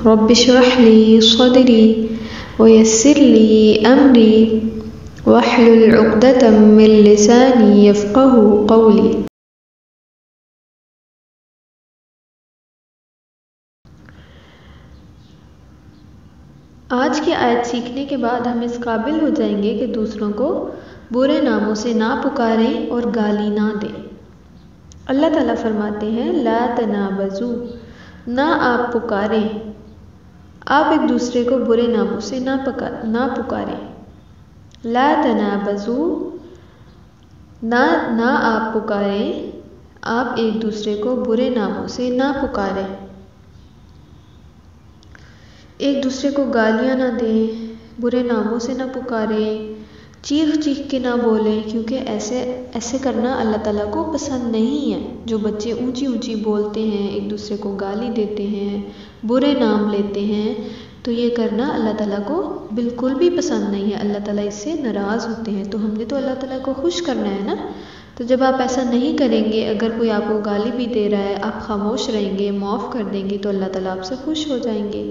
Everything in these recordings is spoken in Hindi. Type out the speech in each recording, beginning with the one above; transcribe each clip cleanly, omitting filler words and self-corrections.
रब्बिश्रह ली सदरी वयस्सिर ली अमरी वहलुल उक़दतम मिन लिसानी यफ़क़हू क़ौली। आज की आयत सीखने के बाद हम इस काबिल हो जाएंगे कि दूसरों को बुरे नामों से ना पुकारें और गाली ना दें। अल्लाह ताला फरमाते हैं ला तनाबज़ू, ना आप पुकारें, आप एक दूसरे को बुरे नामों से ना पुकारें। ला तनाबज़ू, ना आप पुकारें, आप एक दूसरे को बुरे नामों से ना पुकारें। एक दूसरे को गालियाँ ना दें, बुरे नामों से ना पुकारें, चीख चीख के ना बोलें, क्योंकि ऐसे करना अल्लाह ताला को पसंद नहीं है। जो बच्चे ऊंची ऊंची बोलते हैं, एक दूसरे को गाली देते हैं, बुरे नाम लेते हैं, तो ये करना अल्लाह ताला को बिल्कुल भी पसंद नहीं है। अल्लाह ताला इससे नाराज़ होते हैं। तो हमने तो अल्लाह ताला को खुश करना है ना। तो जब आप ऐसा नहीं करेंगे, अगर कोई आपको गाली भी दे रहा है, आप खामोश रहेंगे, माफ़ कर देंगे, तो अल्लाह ताला आपसे खुश हो जाएंगे।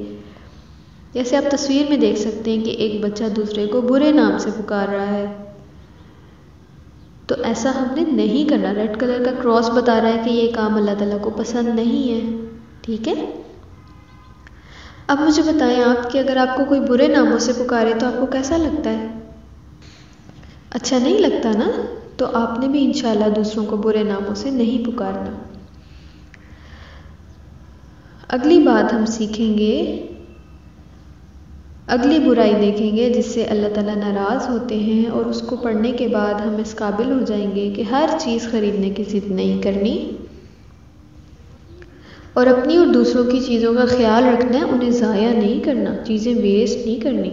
जैसे आप तस्वीर में देख सकते हैं कि एक बच्चा दूसरे को बुरे नाम से पुकार रहा है, तो ऐसा हमने नहीं करना। रेड कलर का क्रॉस बता रहा है कि ये काम अल्लाह ताला को पसंद नहीं है। ठीक है, अब मुझे बताएं आप कि अगर आपको कोई बुरे नामों से पुकारे तो आपको कैसा लगता है? अच्छा नहीं लगता ना। तो आपने भी इंशाल्लाह दूसरों को बुरे नामों से नहीं पुकारना। अगली बात हम सीखेंगे, अगली बुराई देखेंगे जिससे अल्लाह ताला नाराज़ होते हैं, और उसको पढ़ने के बाद हम इस काबिल हो जाएंगे कि हर चीज़ ख़रीदने की ज़िद नहीं करनी, और अपनी और दूसरों की चीज़ों का ख्याल रखना है, उन्हें ज़ाया नहीं करना, चीज़ें वेस्ट नहीं करनी।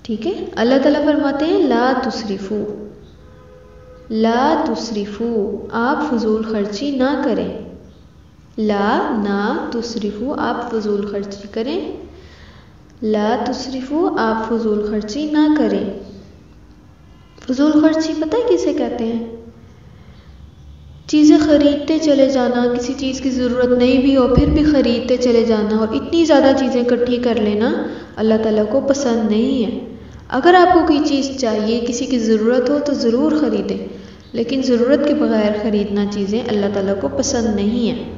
ठीक है, अल्लाह ताला फरमाते हैं ला तुसरिफ़ू, ला तुसरिफ़ू, आप फजूल खर्ची ना करें। ला ना तुसरिफ़ू, आप फजूल खर्ची करें। ला तुसरिफ़ू, आप फजूल खर्ची ना करें। फजूल खर्ची पता है किसे कहते हैं? चीज़ें ख़रीदते चले जाना, किसी चीज़ की ज़रूरत नहीं भी हो फिर भी ख़रीदते चले जाना, और इतनी ज़्यादा चीज़ें इकट्ठी कर लेना अल्लाह ताला को पसंद नहीं है। अगर आपको कोई चीज़ चाहिए, किसी की ज़रूरत हो, तो ज़रूर ख़रीदें, लेकिन ज़रूरत के बगैर ख़रीदना चीज़ें अल्लाह ताला को पसंद नहीं है।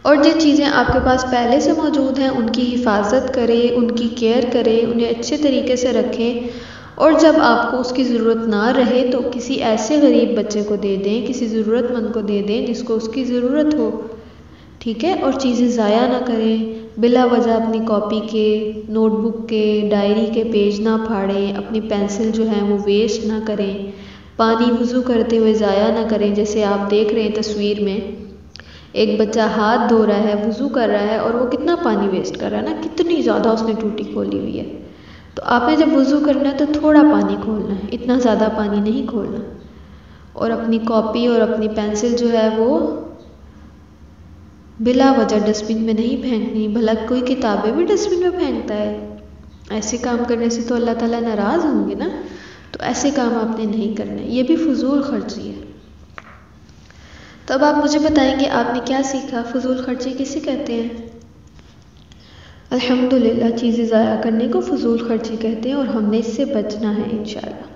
और जो चीज़ें आपके पास पहले से मौजूद हैं उनकी हिफाजत करें, उनकी केयर करें, उन्हें अच्छे तरीके से रखें, और जब आपको उसकी ज़रूरत ना रहे तो किसी ऐसे गरीब बच्चे को दे दें, किसी ज़रूरतमंद को दे दें जिसको उसकी ज़रूरत हो। ठीक है, और चीज़ें ज़ाया ना करें, बिला वजह अपनी कॉपी के, नोटबुक के, डायरी के पेज ना फाड़ें, अपनी पेंसिल जो है वो वेस्ट ना करें, पानी वज़ू करते हुए ज़ाया ना करें। जैसे आप देख रहे हैं तस्वीर में, एक बच्चा हाथ धो रहा है, वज़ू कर रहा है, और वो कितना पानी वेस्ट कर रहा है ना, कितनी ज़्यादा उसने टूटी खोली हुई है। तो आपने जब वज़ू करना है तो थोड़ा पानी खोलना है, इतना ज़्यादा पानी नहीं खोलना। और अपनी कॉपी और अपनी पेंसिल जो है वो बिला वजह डस्टबिन में नहीं फेंकनी। भला कोई किताबें भी डस्टबिन में फेंकता है? ऐसे काम करने से तो अल्लाह ताला नाराज़ होंगे ना। तो ऐसे काम आपने नहीं करना, ये भी फजूल खर्ची है। तो अब आप मुझे बताएंगे आपने क्या सीखा, फजूल खर्ची किसे कहते हैं? अल्हम्दुलिल्लाह, चीज़ें ज़ाया करने को फजूल खर्ची कहते हैं, और हमने इससे बचना है इंशाल्लाह।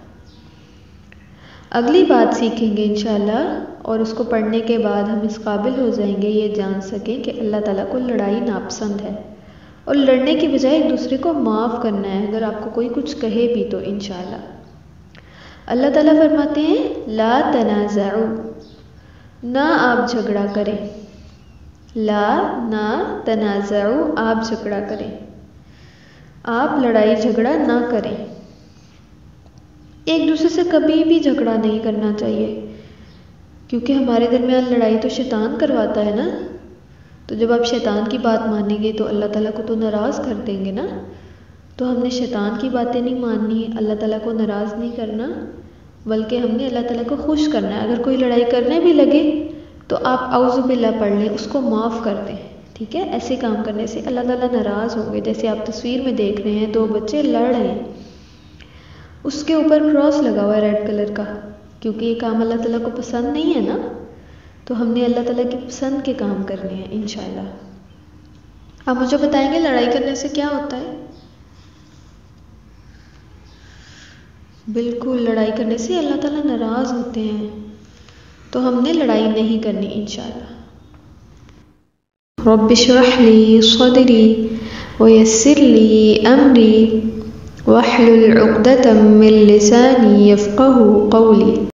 अगली बात सीखेंगे इंशाल्लाह, और उसको पढ़ने के बाद हम इस काबिल हो जाएंगे ये जान सकें कि अल्लाह ताला को लड़ाई नापसंद है, और लड़ने की बजाय एक दूसरे को माफ़ करना है अगर आपको कोई कुछ कहे भी तो इंशाल्लाह। अल्लाह ताला फरमाते हैं ला तनाज़अू, ना आप झगड़ा करें। ला ना तनाज़अू, आप झगड़ा करें, आप लड़ाई झगड़ा ना करें। एक दूसरे से कभी भी झगड़ा नहीं करना चाहिए, क्योंकि हमारे दरमियान लड़ाई तो शैतान करवाता है ना। तो जब आप शैतान की बात मानेंगे तो अल्लाह ताला को तो नाराज़ कर देंगे ना। तो हमने शैतान की बातें नहीं माननी, अल्लाह ताला को नाराज़ नहीं करना, बल्कि हमने अल्लाह ताला को खुश करना है। अगर कोई लड़ाई करने भी लगे तो आप औज़ु बिल्लाह पढ़ लें, उसको माफ़ कर दें। ठीक है, ऐसे काम करने से अल्लाह ताला नाराज़ होंगे। जैसे आप तस्वीर में देख रहे हैं, दो बच्चे लड़ रहे हैं, उसके ऊपर क्रॉस लगा हुआ है रेड कलर का, क्योंकि ये काम अल्लाह ताला को पसंद नहीं है ना। तो हमने अल्लाह ताला की पसंद के काम करने हैं इंशाल्लाह। आप मुझे बताएंगे लड़ाई करने से क्या होता है? बिल्कुल, लड़ाई करने से अल्लाह ताला नाराज़ होते हैं, तो हमने लड़ाई नहीं करनी इंशाअल्लाह। रब्बिश्रह ली सदरी वयस्सिर ली अमरी वहलुल उक़दतम मिन लिसानी यफ़क़हू क़ौली।